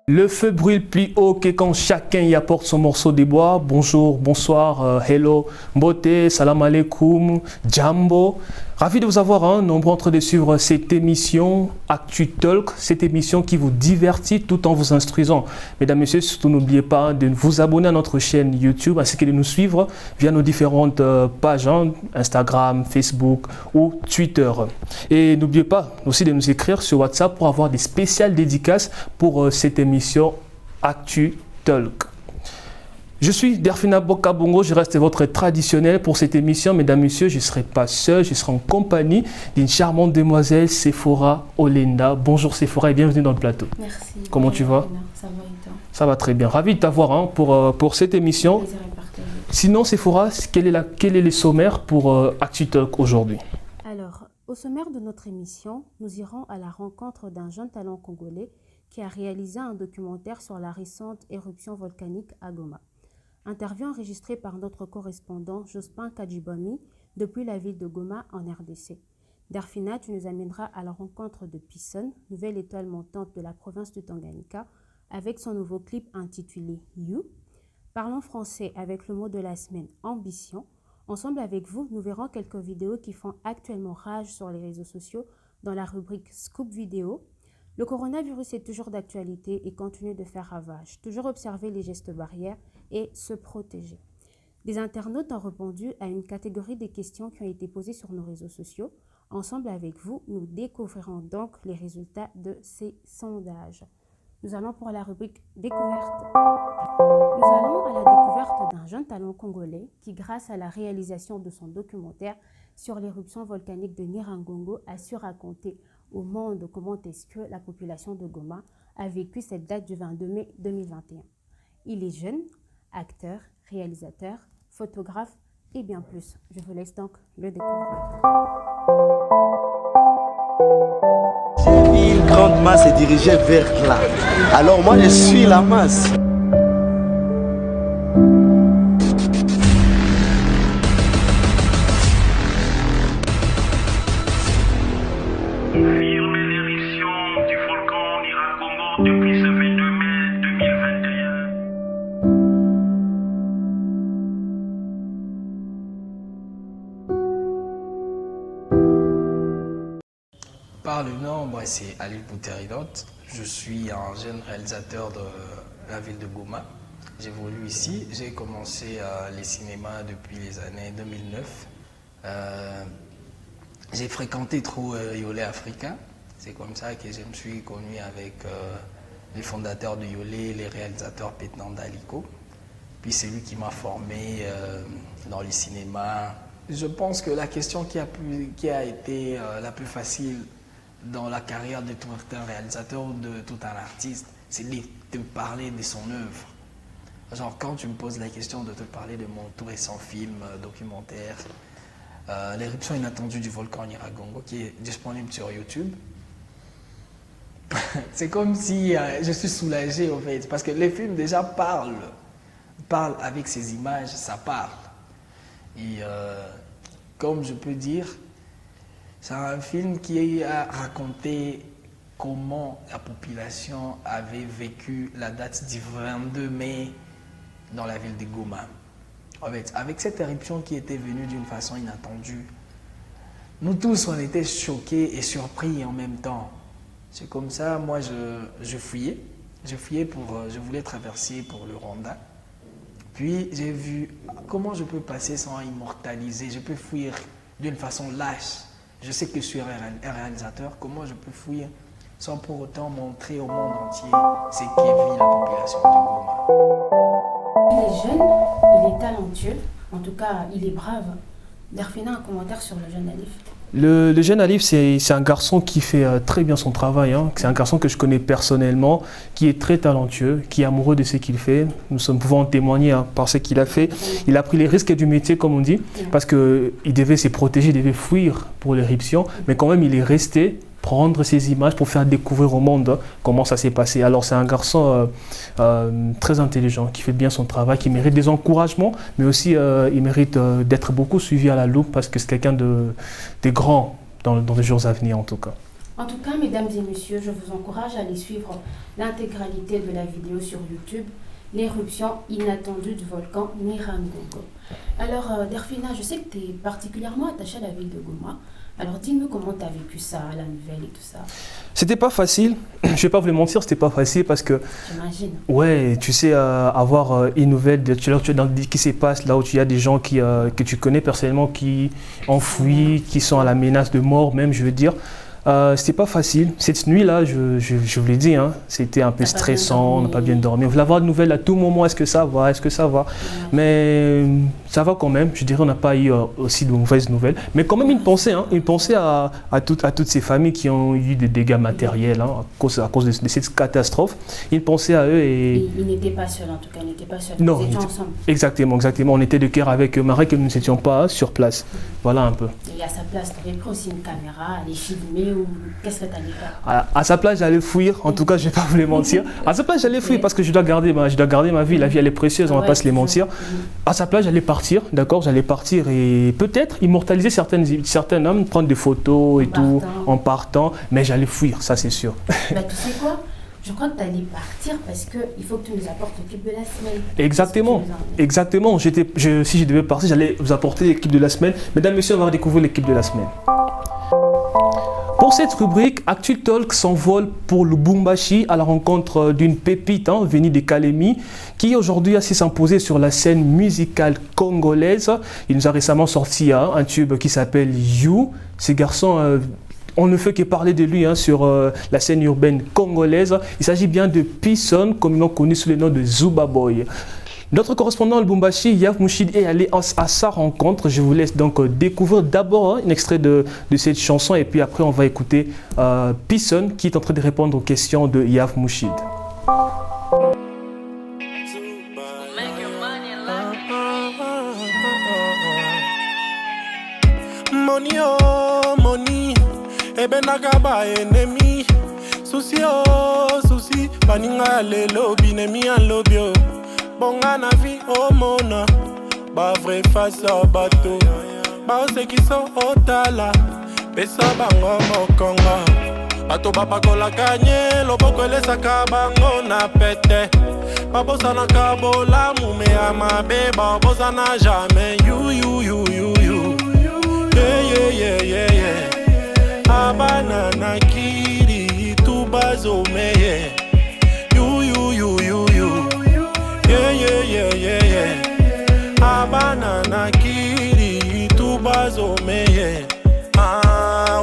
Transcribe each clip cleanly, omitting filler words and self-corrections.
Le feu brûle plus haut que quand chacun y apporte son morceau de bois. Bonjour, bonsoir, hello, beauté, salam alaikum, jambo. Ravi de vous avoir, nombreux en train de suivre cette émission Actu Talk, cette émission qui vous divertit tout en vous instruisant. Mesdames, Messieurs, surtout n'oubliez pas de vous abonner à notre chaîne YouTube ainsi que de nous suivre via nos différentes pages, Instagram, Facebook ou Twitter. Et n'oubliez pas aussi de nous écrire sur WhatsApp pour avoir des spéciales dédicaces pour cette émission Actu Talk. Je suis Derfina Bokabongo, je reste votre traditionnel pour cette émission. Mesdames, Messieurs, je ne serai pas seul, je serai en compagnie d'une charmante demoiselle, Sephora Olenda. Bonjour Sephora et bienvenue dans le plateau. Merci. Comment tu vas? Ça va et toi? Ça va très bien. Ravi de t'avoir pour cette émission. Plaisir est partagé. Sinon, Sephora, quel est le sommaire pour Actu Talk aujourd'hui? Alors, au sommaire de notre émission, nous irons à la rencontre d'un jeune talent congolais qui a réalisé un documentaire sur la récente éruption volcanique à Goma. Interview enregistrée par notre correspondant Jospin Kadjibami depuis la ville de Goma en RDC. Derfina, tu nous amèneras à la rencontre de Pisson, nouvelle étoile montante de la province de Tanganyika, avec son nouveau clip intitulé You. Parlons français avec le mot de la semaine, ambition. Ensemble avec vous, nous verrons quelques vidéos qui font actuellement rage sur les réseaux sociaux dans la rubrique Scoop Vidéo. Le coronavirus est toujours d'actualité et continue de faire ravage. Toujours observer les gestes barrières et se protéger. Des internautes ont répondu à une catégorie de questions qui ont été posées sur nos réseaux sociaux. Ensemble avec vous, nous découvrirons donc les résultats de ces sondages. Nous allons pour la rubrique Découverte. Nous allons à la découverte d'un jeune talent congolais qui, grâce à la réalisation de son documentaire sur l'éruption volcanique de Nyiragongo, a su raconter au monde comment est-ce que la population de Goma a vécu cette date du 22 mai 2021. Il est jeune, acteur, réalisateur, photographe et bien plus. Je vous laisse donc le découvrir. J'ai vu une grande masse se diriger vers là. Alors moi je suis la masse. Confirmer l'éruption du volcan Nyiragongo depuis ce 22 mai 2021. Par le nom, moi c'est Ali Bouterilot. Je suis un jeune réalisateur de la ville de Goma. J'évolue ici. J'ai commencé les cinémas depuis les années 2009. J'ai fréquenté trop Yolé Africa. C'est comme ça que je me suis connu avec les fondateurs de Yolé, les réalisateurs Petnan Daliko. Puis c'est lui qui m'a formé dans les cinémas. Je pense que la question qui a été la plus facile dans la carrière de tout un réalisateur ou de tout un artiste, c'est de te parler de son œuvre. Genre quand tu me poses la question de te parler de mon tout récent film documentaire, l'éruption inattendue du volcan Nyiragongo, qui est disponible sur YouTube, c'est comme si je suis soulagé en fait, parce que les films déjà parlent avec ces images, ça parle. Et comme je peux dire, c'est un film qui a raconté comment la population avait vécu la date du 22 mai dans la ville de Goma. En fait, avec cette éruption qui était venue d'une façon inattendue, nous tous on était choqués et surpris en même temps. C'est comme ça, moi je fuyais. Je voulais traverser pour le Rwanda. Puis j'ai vu comment je peux passer sans immortaliser, je peux fuir d'une façon lâche. Je sais que je suis un réalisateur, comment je peux fuir sans pour autant montrer au monde entier ce qu'est vit la population de Goma. Il est jeune, il est talentueux, en tout cas il est brave. Derfina, un commentaire sur le jeune Alif. Le jeune Alif, c'est un garçon qui fait très bien son travail. C'est un garçon que je connais personnellement, qui est très talentueux, qui est amoureux de ce qu'il fait. Nous pouvons en témoigner par ce qu'il a fait. Il a pris les risques du métier, comme on dit, parce qu'il devait se protéger, il devait fuir pour l'éruption, mais quand même il est resté prendre ces images pour faire découvrir au monde comment ça s'est passé. Alors c'est un garçon très intelligent, qui fait bien son travail, qui mérite des encouragements, mais aussi il mérite d'être beaucoup suivi à la loupe parce que c'est quelqu'un de grand dans les jours à venir en tout cas. En tout cas, mesdames et messieurs, je vous encourage à aller suivre l'intégralité de la vidéo sur YouTube, l'éruption inattendue du volcan Nyiragongo. Alors, Derfina, je sais que tu es particulièrement attachée à la ville de Goma. Alors, dis-nous comment tu as vécu ça, la nouvelle et tout ça. C'était pas facile, je vais pas vous le mentir, c'était pas facile parce que... J'imagine. Ouais, tu sais, avoir une nouvelle, tu es dans qui se passe, là où il y a des gens que tu connais personnellement qui ont fui, qui sont à la menace de mort même, je veux dire. C'était pas facile. Cette nuit-là, je vous l'ai dit, hein, c'était un peu stressant, on n'a pas bien dormi. On voulait avoir de nouvelles à tout moment, est-ce que ça va, est-ce que ça va. Mais ça va quand même, je dirais on n'a pas eu aussi de mauvaises nouvelles. Mais quand même une pensée à toutes ces familles qui ont eu des dégâts matériels à cause de cette catastrophe. Une pensée à eux et... Ils n'étaient pas seuls en tout cas, ils n'étaient pas seuls, non, ils étaient ensemble. Exactement. On était de cœur avec eux, malgré que nous n'étions pas sur place. Voilà un peu. Et à sa place, tu avais pris aussi une caméra, aller filmer ou qu'est-ce que tu allais faire? À sa place, j'allais fuir. En tout cas, je ne vais pas vous les mentir. À sa place, j'allais fuir parce que je dois garder ma vie. La vie, elle est précieuse, on ne va pas se les mentir. À sa place, j'allais partir, d'accord? J'allais partir et peut-être immortaliser certains hommes, prendre des photos et tout en partant. Mais j'allais fuir, ça c'est sûr. Bah, tu sais quoi? Je crois que tu allais partir parce qu'il faut que tu nous apportes l'équipe de la semaine. Exactement. Si je devais partir, j'allais vous apporter l'équipe de la semaine. Mesdames et messieurs, on va découvrir l'équipe de la semaine. Pour cette rubrique, Actu Talk s'envole pour Lubumbashi à la rencontre d'une pépite venue de Kalemi qui aujourd'hui a su s'imposer sur la scène musicale congolaise. Il nous a récemment sorti un tube qui s'appelle You. Ce garçon, on ne fait que parler de lui sur la scène urbaine congolaise. Il s'agit bien de Pisson, communément connu sous le nom de Zuba Boy. Notre correspondant Lubumbashi, Yav Mouchid, est allé à sa rencontre. Je vous laisse donc découvrir d'abord un extrait de cette chanson et puis après on va écouter Pisson qui est en train de répondre aux questions de Yav Mouchid. Money oh money, ebenagaba enemy, souci oh souci, baninga le lobby nemi en lobby. Bonga na vie au mona, ba vrai face au bateau, ba ose qui sont au tala, pesa bango mokonga, bato baba kola kanye, loboko lesaka bango na pete, babosa na kabola mume ama beba, bosa na jamais you, yeah, abana na kiri tu bazo meye, you. Yeah. Abana na kiri tu bazo meye.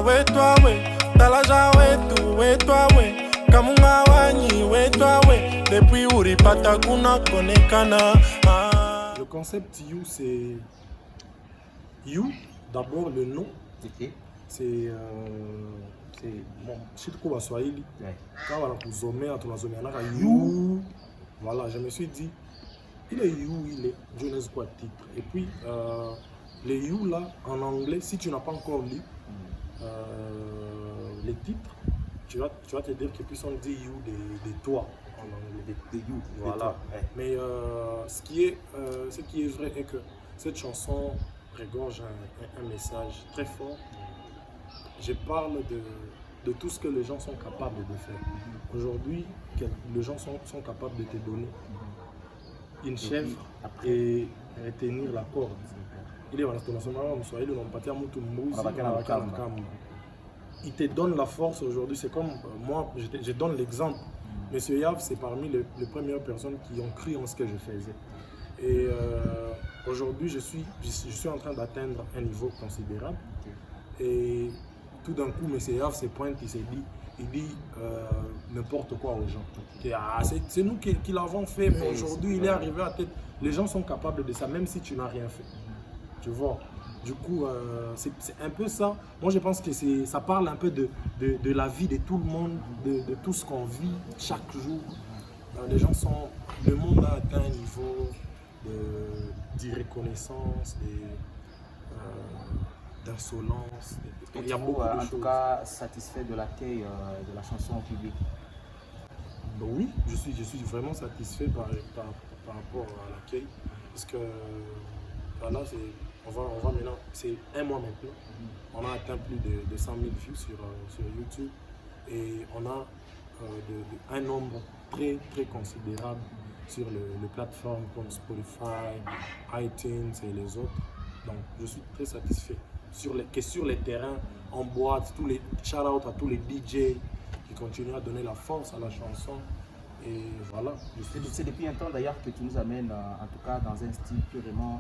We toi we, talaja we toi we, kamunga wanyi we toi we, depuis uripata kuna konekana. Le concept You, c'est You, d'abord le nom. Okay. C'est bon, Chitko Swahili. Quand on a zoomé, on a zoomé, on a You. Voilà, je me suis dit, il est You, il est, je ne sais quoi titre. Et puis, les You là, en anglais, si tu n'as pas encore lu les titres, tu vas te dire que plus on dit You de toi en anglais. De You, voilà. Mais ce qui est vrai est que cette chanson regorge un message très fort. Je parle de tout ce que les gens sont capables de faire. Aujourd'hui, les gens sont capables de te donner une chèvre et retenir la corde. Il te donne la force aujourd'hui. C'est comme moi, je donne l'exemple. Monsieur Yav, c'est parmi les premières personnes qui ont cru en ce que je faisais. Et aujourd'hui, je suis en train d'atteindre un niveau considérable. Et tout d'un coup, M. Yav se pointe, il dit n'importe quoi aux gens. C'est nous qui l'avons fait, mais aujourd'hui, il est arrivé à tête. Les gens sont capables de ça, même si tu n'as rien fait. Tu vois. Du coup, c'est un peu ça. Moi, je pense que ça parle un peu de la vie de tout le monde, de tout ce qu'on vit chaque jour. Le monde a atteint un niveau d'irreconnaissance, d'insolence. Il y a Êtes-vous, beaucoup de en choses. tout cas, satisfait de l'accueil de la chanson au public? Ben oui, je suis vraiment satisfait par rapport à l'accueil. Parce que là, on va maintenant, c'est un mois maintenant. On a atteint plus de 100 000 vues sur YouTube. Et on a un nombre très très considérable sur les plateformes comme Spotify, iTunes et les autres. Donc je suis très satisfait. Sur les terrains, en boîte, tous les shout-out à tous les DJ qui continuent à donner la force à la chanson. Et voilà. C'est depuis un temps d'ailleurs que tu nous amènes, en tout cas dans un style purement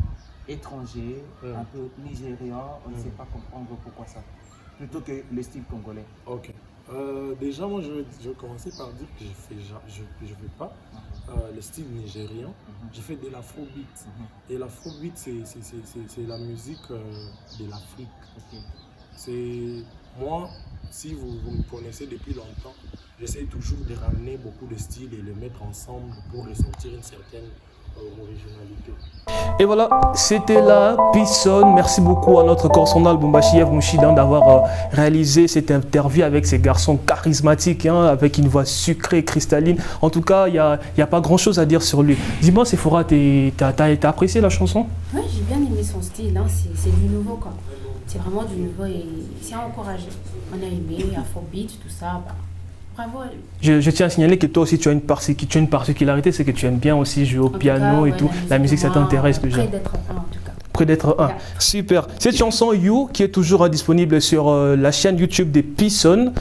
étranger, un peu nigérian. On ne sait pas comprendre pourquoi ça. Plutôt que le style congolais. Ok. Déjà, moi, je vais commencer par dire que je fais pas le style nigérian. Je fais de l'afrobeat. Et l'afrobeat, c'est la musique de l'Afrique. C'est moi, si vous me connaissez depuis longtemps, j'essaie toujours de ramener beaucoup de styles et les mettre ensemble pour ressortir une certaine originalité. Et voilà, c'était la Pisson. Merci beaucoup à notre correspondant Bombachiev Mouchidan d'avoir réalisé cette interview avec ces garçons charismatiques, hein, avec une voix sucrée, cristalline. En tout cas, il n'y a pas grand-chose à dire sur lui. Dis-moi, Sephora, t'as apprécié la chanson? Oui, j'ai bien aimé son style, hein. C'est du nouveau, quoi. C'est vraiment du nouveau et c'est encouragé. On a aimé, Afrobeat, tout ça, bah, bravo à lui. Je tiens à signaler que toi aussi tu as une particularité, c'est que tu aimes bien aussi jouer au piano et tout. La musique, ça t'intéresse déjà. Près d'être un, en tout cas. Près d'être un. Yeah. Super. Cette chanson You, qui est toujours disponible sur la chaîne YouTube des Pisson,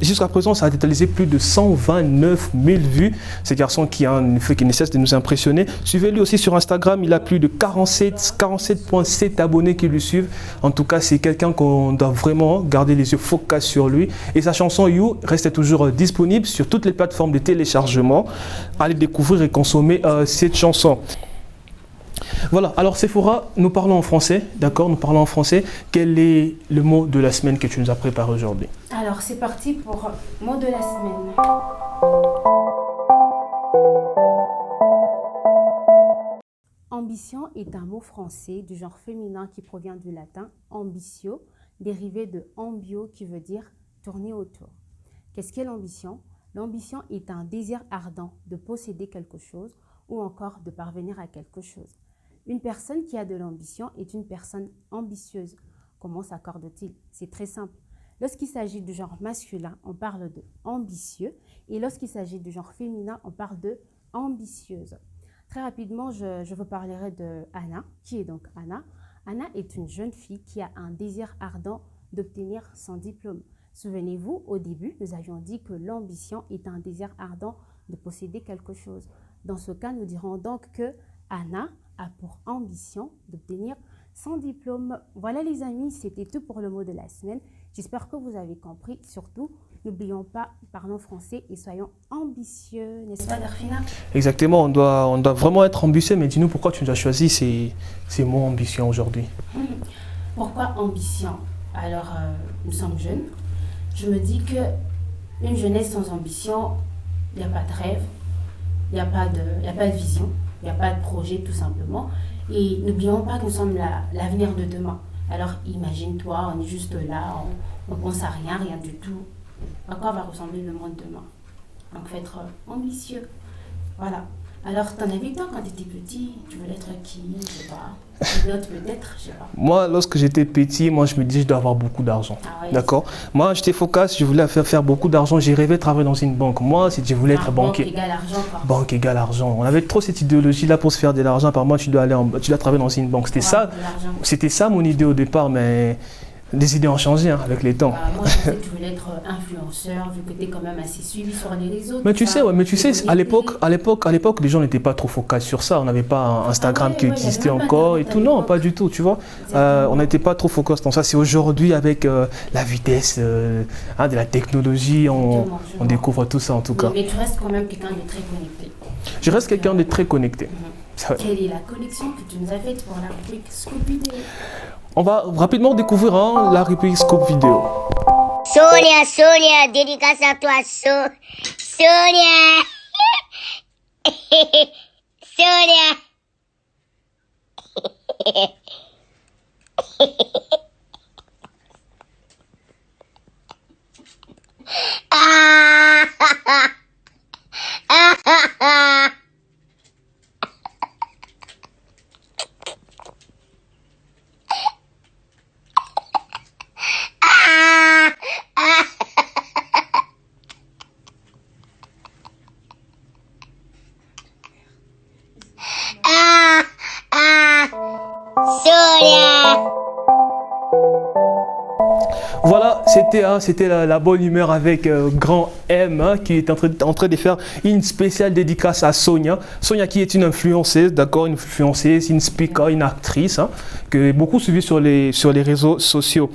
jusqu'à présent, ça a totalisé plus de 129 000 vues. Ce garçon qui ne cesse de nous impressionner. Suivez-lui aussi sur Instagram, il a plus de 47,7 abonnés qui lui suivent. En tout cas, c'est quelqu'un qu'on doit vraiment garder les yeux focus sur lui. Et sa chanson You reste toujours disponible sur toutes les plateformes de téléchargement. Allez découvrir et consommer cette chanson. Voilà, alors Sephora, nous parlons en français, d'accord? Nous parlons en français. Quel est le mot de la semaine que tu nous as préparé aujourd'hui? Alors, c'est parti pour mot de la semaine. Ambition est un mot français du genre féminin qui provient du latin ambitio, dérivé de ambio qui veut dire tourner autour. Qu'est-ce qu'est l'ambition? L'ambition est un désir ardent de posséder quelque chose ou encore de parvenir à quelque chose. Une personne qui a de l'ambition est une personne ambitieuse. Comment s'accorde-t-il? C'est très simple. Lorsqu'il s'agit du genre masculin, on parle de ambitieux et lorsqu'il s'agit du genre féminin, on parle de ambitieuse. Très rapidement, je vous parlerai de Anna. Qui est donc Anna? Anna est une jeune fille qui a un désir ardent d'obtenir son diplôme. Souvenez-vous, au début, nous avions dit que l'ambition est un désir ardent de posséder quelque chose. Dans ce cas, nous dirons donc que Anna a pour ambition d'obtenir son diplôme. Voilà les amis, c'était tout pour le mot de la semaine. J'espère que vous avez compris. Surtout, n'oublions pas, parlons français et soyons ambitieux, n'est-ce pas Darfina? Exactement, on doit vraiment être ambitieux, mais dis-nous pourquoi tu nous as choisi ces mots ambition aujourd'hui? Pourquoi ambition? Alors, nous sommes jeunes. Je me dis qu'une jeunesse sans ambition, il n'y a pas de rêve, il n'y a pas de vision. Il n'y a pas de projet tout simplement. Et n'oublions pas que nous sommes l'avenir de demain. Alors imagine-toi, on est juste là, on ne pense à rien du tout. À quoi va ressembler le monde demain? Donc il faut être ambitieux. Voilà. Alors t'en avais toi quand tu étais petit, tu voulais être qui? Je sais pas. Pilote peut-être, je sais pas. Moi, lorsque j'étais petit, je me disais je dois avoir beaucoup d'argent. Ah ouais, d'accord? Moi, j'étais focus, je voulais faire beaucoup d'argent. J'ai rêvé de travailler dans une banque. Moi, je voulais être banquier. Banque égale argent, quoi. Banque égale argent. On avait trop cette idéologie-là pour se faire de l'argent. Par moi, tu dois travailler dans une banque. C'était ça mon idée au départ, mais les idées ont changé avec les temps. Moi, je pensais que tu voulais être influenceur, vu que tu es quand même assez suivi sur les réseaux. Mais tu sais, à l'époque, les gens n'étaient pas trop focus sur ça. On n'avait pas Instagram qui existait encore et tout. Non, pas du tout, tu vois. On n'était pas trop focus dans ça. C'est aujourd'hui, avec la vitesse de la technologie, on découvre tout ça en tout cas. Mais tu restes quand même quelqu'un de très connecté. Je reste quelqu'un de très connecté. Quelle est la connexion que tu nous as faite pour la rubrique Scoop Vidéo? On va rapidement découvrir la rubrique Scoop Vidéo. Sonia, dédicace à toi, Sonia. Sonia. C'était la bonne humeur avec Grand M qui est en train de faire une spéciale dédicace à Sonia. Sonia qui est une influenceuse, d'accord, une influenceuse, une speaker, une actrice que beaucoup suivi sur les réseaux sociaux.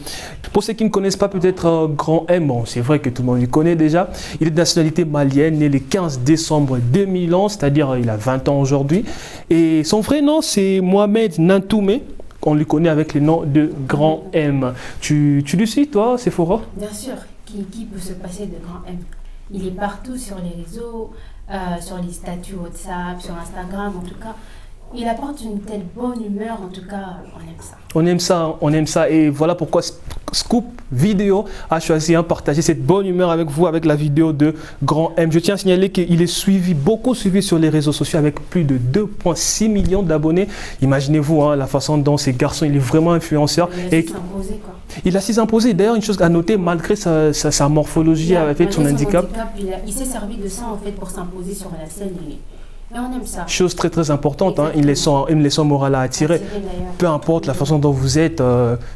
Pour ceux qui ne connaissent pas peut-être Grand M, bon, c'est vrai que tout le monde le connaît déjà. Il est de nationalité malienne, né le 15 décembre 2011, c'est-à-dire il a 20 ans aujourd'hui. Et son vrai nom c'est Mohamed Nantoumé. On lui connaît avec le nom de Grand M. Tu le suis, toi, Sephora? Bien sûr, qui peut se passer de Grand M? Il est partout sur les réseaux, sur les statuts WhatsApp, sur Instagram, en tout cas. Il apporte une telle bonne humeur, en tout cas, on aime ça. On aime ça. Et voilà pourquoi Scoop Vidéo a choisi de partager cette bonne humeur avec vous, avec la vidéo de Grand M. Je tiens à signaler qu'il est beaucoup suivi sur les réseaux sociaux avec plus de 2,6 millions d'abonnés. Imaginez-vous la façon dont ces garçons, il est vraiment influenceur. Il a su s'imposer. D'ailleurs, une chose à noter, malgré sa morphologie, avec son handicap. Il s'est servi de ça en fait pour s'imposer sur la scène. Et on aime ça. Chose très très importante, une leçon morale à attirer. Peu importe la façon dont vous êtes,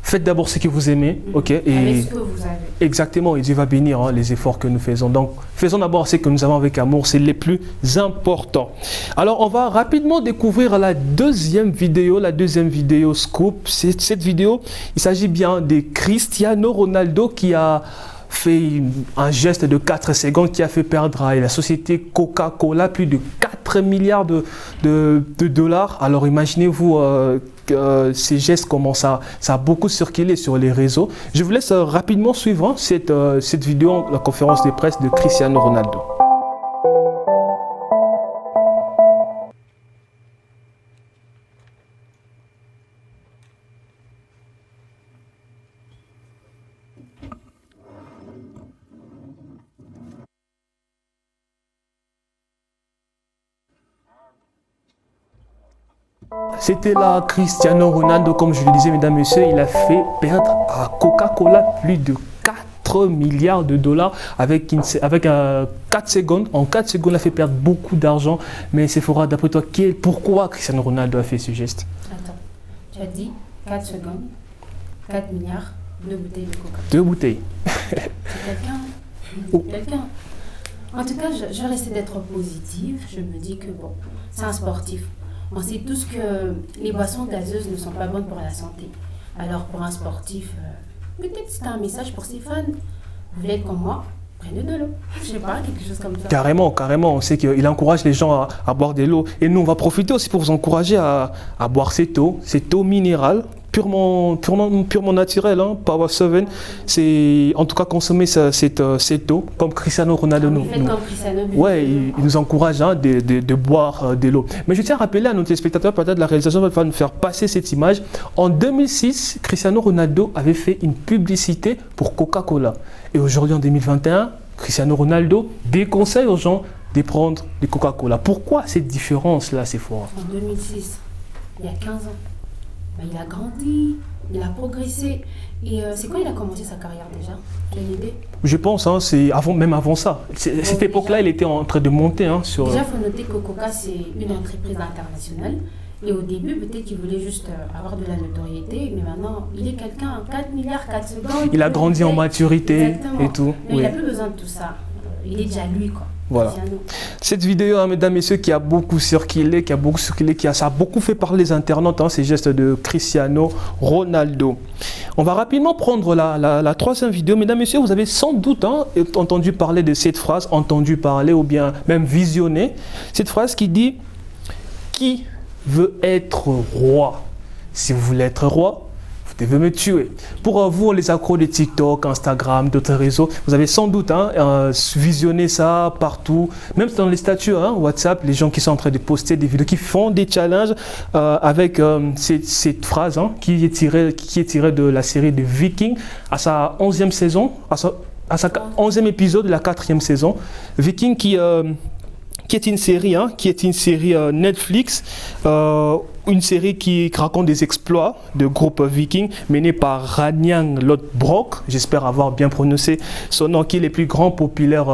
faites d'abord ce que vous aimez, ok, et avec ce que vous avez. Exactement, et Dieu va bénir les efforts que nous faisons. Donc, faisons d'abord ce que nous avons avec amour, c'est les plus importants. Alors, on va rapidement découvrir la deuxième vidéo Scoop. Cette vidéo, il s'agit bien de Cristiano Ronaldo qui a fait un geste de 4 secondes qui a fait perdre à la société Coca-Cola plus de 4 milliards de dollars. Alors imaginez-vous ces gestes, comment ça a beaucoup circulé sur les réseaux. Je vous laisse rapidement suivre cette vidéo, la conférence de presse de Cristiano Ronaldo. C'était là Cristiano Ronaldo, comme je le disais, mesdames et messieurs, il a fait perdre à Coca-Cola plus de 4 milliards de dollars avec 4 secondes. En 4 secondes, il a fait perdre beaucoup d'argent. Mais Sephora, d'après toi, pourquoi Cristiano Ronaldo a fait ce geste? Attends, tu as dit 4 secondes, 4 milliards, 2 bouteilles de Coca. 2 bouteilles. C'est quelqu'un. En tout cas, je vais essayer d'être positive. Je me dis que bon, c'est un sportif. On sait tous que les boissons gazeuses ne sont pas bonnes pour la santé. Alors pour un sportif, peut-être c'est un message pour ses fans. Vous voulez être comme moi, prenez de l'eau. Je sais pas, quelque chose comme ça. Carrément. On sait qu'il encourage les gens à boire de l'eau. Et nous, on va profiter aussi pour vous encourager à boire cette eau minérale, purement naturelle, Power 7. C'est en tout cas consommer cette eau, comme Cristiano Ronaldo. Il nous encourage de boire de l'eau. Mais je tiens à rappeler à nos téléspectateurs, peut-être la réalisation va nous faire passer cette image. En 2006, Cristiano Ronaldo avait fait une publicité pour Coca-Cola. Et aujourd'hui, en 2021, Cristiano Ronaldo déconseille aux gens de prendre du Coca-Cola. Pourquoi cette différence-là, c'est fort? En 2006, il y a 15 ans. Il a grandi, il a progressé. Et c'est quand il a commencé sa carrière déjà? Quelle idée? Je pense, c'est même avant ça. Cette époque-là, il était en train de monter. Déjà, il faut noter que Coca, c'est une entreprise internationale. Et au début, peut-être qu'il voulait juste avoir de la notoriété. Mais maintenant, il est quelqu'un, 4 milliards, 4 secondes. Il a grandi en maturité. Exactement. Et tout. Mais il n'a plus besoin de tout ça. Il est déjà lui, quoi. Voilà. Cette vidéo, mesdames et messieurs, qui a beaucoup circulé, ça a beaucoup fait parler les internautes, ces gestes de Cristiano Ronaldo. On va rapidement prendre la troisième vidéo. Mesdames et messieurs, vous avez sans doute entendu parler de cette phrase, ou bien même visionné cette phrase qui dit « Qui veut être roi? Si vous voulez être roi, vous devez me tuer ». Pour vous, les accros de TikTok, Instagram, d'autres réseaux, vous avez sans doute visionné ça partout, même dans les statuts WhatsApp, les gens qui sont en train de poster des vidéos, qui font des challenges avec cette phrase qui est tirée de la série de Vikings à sa 11e saison, à sa 11e épisode de la 4e saison. Vikings qui est une série Netflix, une série qui raconte des exploits de groupe viking mené par Ragnar Lodbrok, j'espère avoir bien prononcé son nom, qui est le plus grand populaire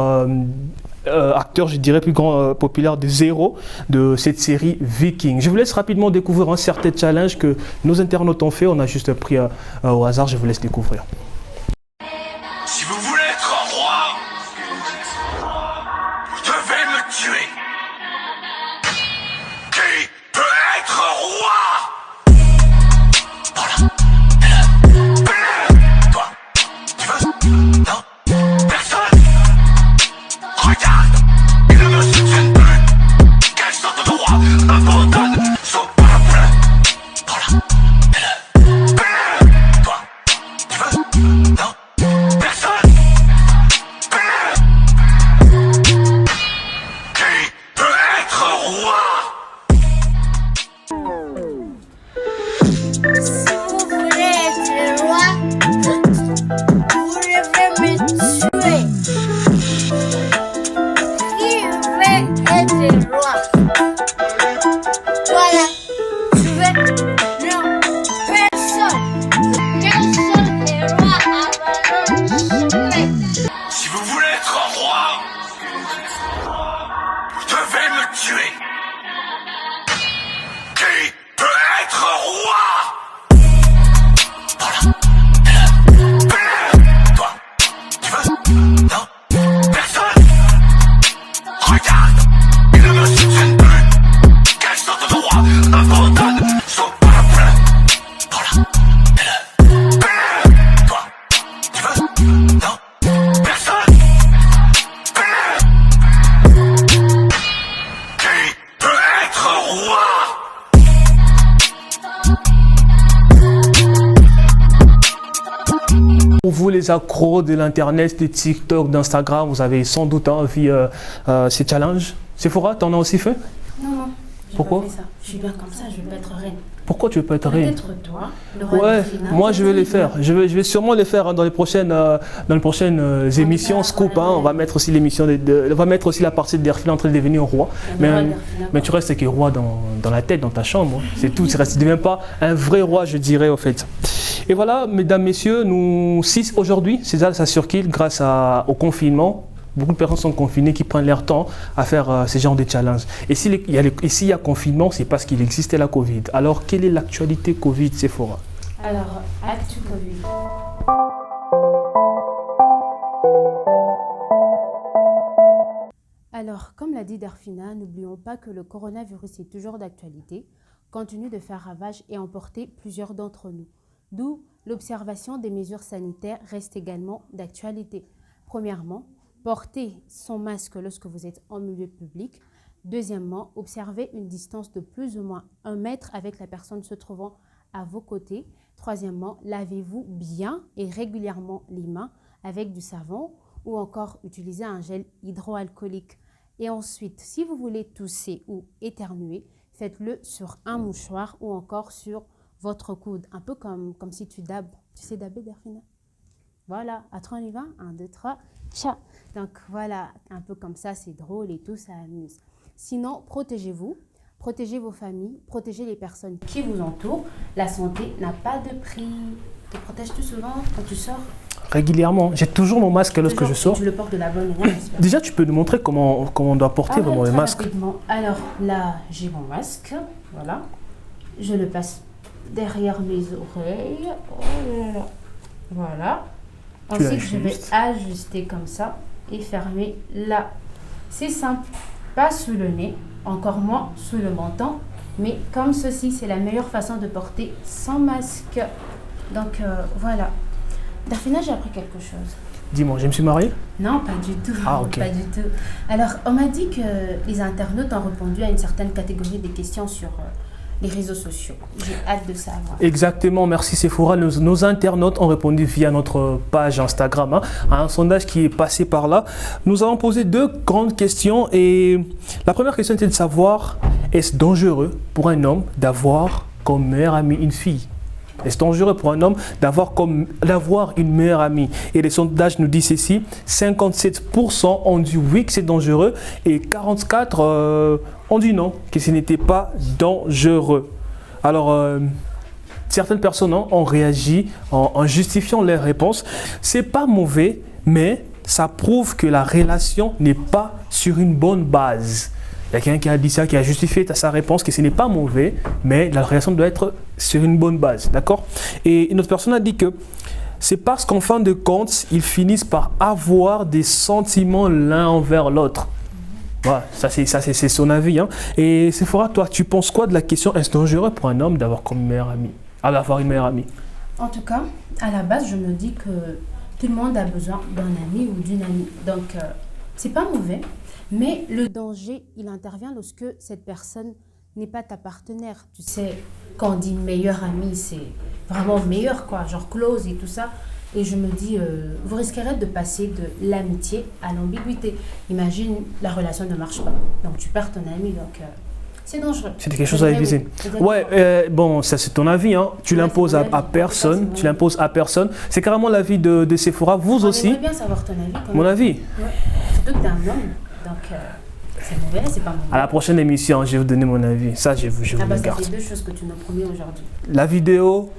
acteur, je dirais, plus grand populaire de Zéro de cette série Viking. Je vous laisse rapidement découvrir un certain challenge que nos internautes ont fait. On a juste pris au hasard, je vous laisse découvrir. Pour vous les accros de l'internet, de TikTok, d'Instagram, vous avez sans doute envie ces challenges. Sephora, t'en as aussi fait? Non. Pourquoi? Pas fait ça. Je suis bien comme ça, je vais pas être reine. Pourquoi tu veux pas être reine? Peut-être toi, le roi Ouais, Delphina. moi je vais les faire. Je vais sûrement les faire hein, dans les prochaines émissions Scoop. Hein. On va mettre aussi l'émission, on va mettre aussi la partie de Delphina en train de devenir roi. Mais tu restes que roi dans la tête, dans ta chambre. Hein. C'est tout. Tu ne deviens pas un vrai roi, je dirais au fait. Et voilà, mesdames, messieurs, nous 6 aujourd'hui, César, ça circule grâce au confinement. Beaucoup de personnes sont confinées qui prennent leur temps à faire ce genre de challenges. Et s'il y a confinement, c'est parce qu'il existait la Covid. Alors, quelle est l'actualité Covid, Sephora? Alors, actu Covid. Alors, comme l'a dit Delphina, n'oublions pas que le coronavirus est toujours d'actualité, continue de faire ravage et emporter plusieurs d'entre nous. D'où l'observation des mesures sanitaires reste également d'actualité. Premièrement, portez son masque lorsque vous êtes en milieu public. Deuxièmement, observez une distance de plus ou moins 1 mètre avec la personne se trouvant à vos côtés. Troisièmement, lavez-vous bien et régulièrement les mains avec du savon ou encore utilisez un gel hydroalcoolique. Et ensuite, si vous voulez tousser ou éternuer, faites-le sur un mouchoir ou encore sur votre coude. Un peu comme si tu dabs. Tu sais dabber, Delphina? Voilà, à 3 on y va. 1, 2, 3, tcha. Donc voilà, un peu comme ça, c'est drôle et tout, ça amuse. Sinon, protégez-vous, protégez vos familles, protégez les personnes qui vous entourent. La santé n'a pas de prix. Te protèges-tu souvent quand tu sors? Régulièrement. J'ai toujours mon masque lorsque je sors. Tu le portes de la bonne manière. Déjà, tu peux nous montrer comment on doit porter vraiment le masque. Rapidement. Alors là, j'ai mon masque. Voilà. Je le passe derrière mes oreilles. Oh là là. Voilà. Ensuite, je vais ajuster comme ça et fermer là. C'est simple. Pas sous le nez, encore moins sous le menton. Mais comme ceci, c'est la meilleure façon de porter sans masque. Donc voilà. Delphina, j'ai appris quelque chose. Dis-moi, je me suis mariée? Non, pas du tout. Ah, ok. Pas du tout. Alors, on m'a dit que les internautes ont répondu à une certaine catégorie de questions sur les réseaux sociaux. J'ai hâte de savoir. Exactement, merci Sephora. Nos internautes ont répondu via notre page Instagram à un sondage qui est passé par là. Nous avons posé 2 grandes questions et la première question était de savoir, est-ce dangereux pour un homme d'avoir comme meilleure amie une fille? Est-ce dangereux pour un homme d'avoir une meilleure amie? Et les sondages nous disent ceci, 57% ont dit oui que c'est dangereux et 44% ont dit non, que ce n'était pas dangereux. Alors, certaines personnes ont réagi en justifiant leur réponse. C'est pas mauvais, mais ça prouve que la relation n'est pas sur une bonne base. Il y a quelqu'un qui a dit ça, qui a justifié sa réponse, que ce n'est pas mauvais, mais la relation doit être sur une bonne base, d'accord? Et une autre personne a dit que c'est parce qu'en fin de compte, ils finissent par avoir des sentiments l'un envers l'autre. Voilà, ça c'est son avis. Hein. Et Sephora, toi, tu penses quoi de la question, est-ce dangereux pour un homme d'avoir comme meilleure amie, d'avoir une meilleure amie? En tout cas, à la base, je me dis que tout le monde a besoin d'un ami ou d'une amie. Donc, c'est pas mauvais. Mais le danger, il intervient lorsque cette personne n'est pas ta partenaire. Tu sais, quand on dit meilleur ami, c'est vraiment meilleur, quoi, genre close et tout ça. Et je me dis, vous risquerez de passer de l'amitié à l'ambiguïté. Imagine, la relation ne marche pas. Donc, tu perds ton ami, donc c'est dangereux. C'était quelque chose à éviter. Ouais, bon, ça c'est ton avis, hein. Tu l'imposes à personne. Tu l'imposes à personne. C'est carrément l'avis de Sephora. Vous aussi. J'aimerais bien savoir ton avis. Mon avis. Ouais. Surtout que t'es un homme. Donc, c'est mauvais, c'est pas mauvais. À la prochaine émission, je vais vous donner mon avis. Ça, je vous le garde. Ça fait 2 choses que tu nous promets aujourd'hui. La vidéo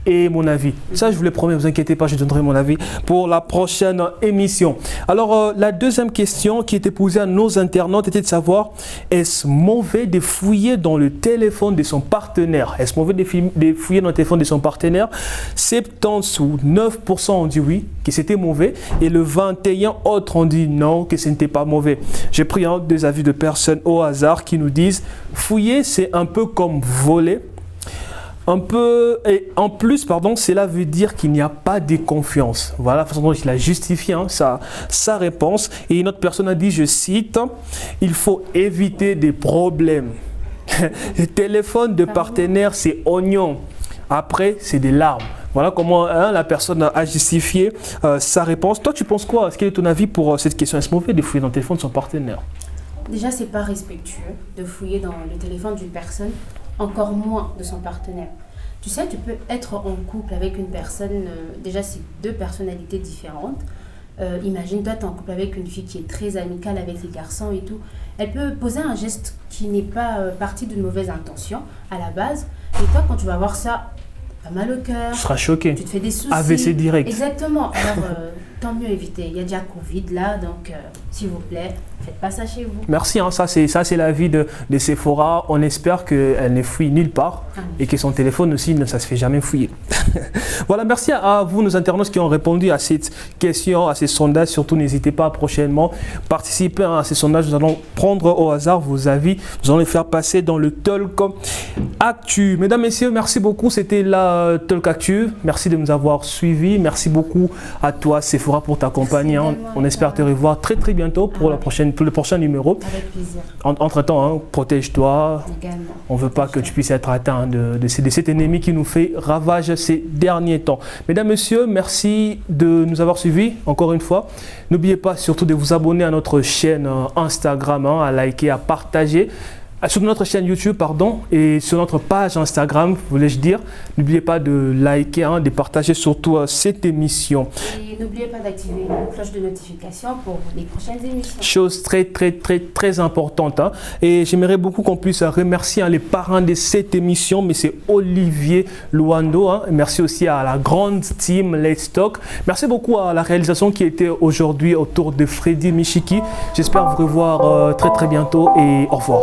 et mon avis. Ça, je vous le promets, ne vous inquiétez pas, je donnerai mon avis pour la prochaine émission. Alors, la deuxième question qui était posée à nos internautes était de savoir, est-ce mauvais de fouiller dans le téléphone de son partenaire? Est-ce mauvais de fouiller dans le téléphone de son partenaire? 79% ont dit oui, que c'était mauvais, et le 21% autres ont dit non, que ce n'était pas mauvais. J'ai pris 2 avis de personnes au hasard qui nous disent, fouiller, c'est un peu comme voler. Et en plus, cela veut dire qu'il n'y a pas de confiance. Voilà la façon dont il a justifié sa réponse. Et une autre personne a dit, je cite, il faut éviter des problèmes. Le téléphone de partenaire, c'est oignon. Après, c'est des larmes. Voilà comment la personne a justifié sa réponse. Toi, tu penses quoi? Quel est ton avis pour cette question? Est-ce mauvais de fouiller dans le téléphone de son partenaire? Déjà, c'est pas respectueux de fouiller dans le téléphone d'une personne, encore moins de son partenaire. Tu sais, tu peux être en couple avec une personne, déjà c'est deux personnalités différentes. Imagine, toi, tu es en couple avec une fille qui est très amicale avec les garçons et tout. Elle peut poser un geste qui n'est pas parti d'une mauvaise intention à la base. Et toi, quand tu vas voir ça, tu as mal au cœur. Tu seras choqué. Tu te fais des soucis. AVC direct. Exactement. Alors, tant mieux éviter. Il y a déjà Covid là, donc s'il vous plaît, faites pas ça chez vous. Merci, hein, ça c'est l'avis de Sephora. On espère qu'elle ne fouille nulle part et que son téléphone aussi, ça ne se fait jamais fouiller. Voilà, merci à vous, nos internautes qui ont répondu à cette question, à ces sondages. Surtout, n'hésitez pas à prochainement participer à ces sondages. Nous allons prendre au hasard vos avis. Nous allons les faire passer dans le Talk Actu. Mesdames, messieurs, merci beaucoup. C'était la Talk Actu. Merci de nous avoir suivis. Merci beaucoup à toi, Sephora, pour t'accompagner. On espère te revoir très très bientôt pour le prochain numéro. Avec plaisir. Entre-temps, hein, protège-toi. Également. On ne veut pas que tu puisses être atteint de cet ennemi qui nous fait ravage ces derniers temps. Mesdames, messieurs, merci de nous avoir suivis encore une fois. N'oubliez pas surtout de vous abonner à notre chaîne Instagram, hein, à liker, à partager. Sur notre chaîne YouTube, pardon, et sur notre page Instagram, voulais-je dire. N'oubliez pas de liker, hein, de partager surtout cette émission. Et n'oubliez pas d'activer la cloche de notification pour les prochaines émissions. Chose très importante. Hein. Et j'aimerais beaucoup qu'on puisse remercier les parrains de cette émission, mais c'est Olivier Luando. Hein. Merci aussi à la grande team Let's Talk. Merci beaucoup à la réalisation qui était aujourd'hui autour de Freddy Michiki. J'espère vous revoir très bientôt et au revoir.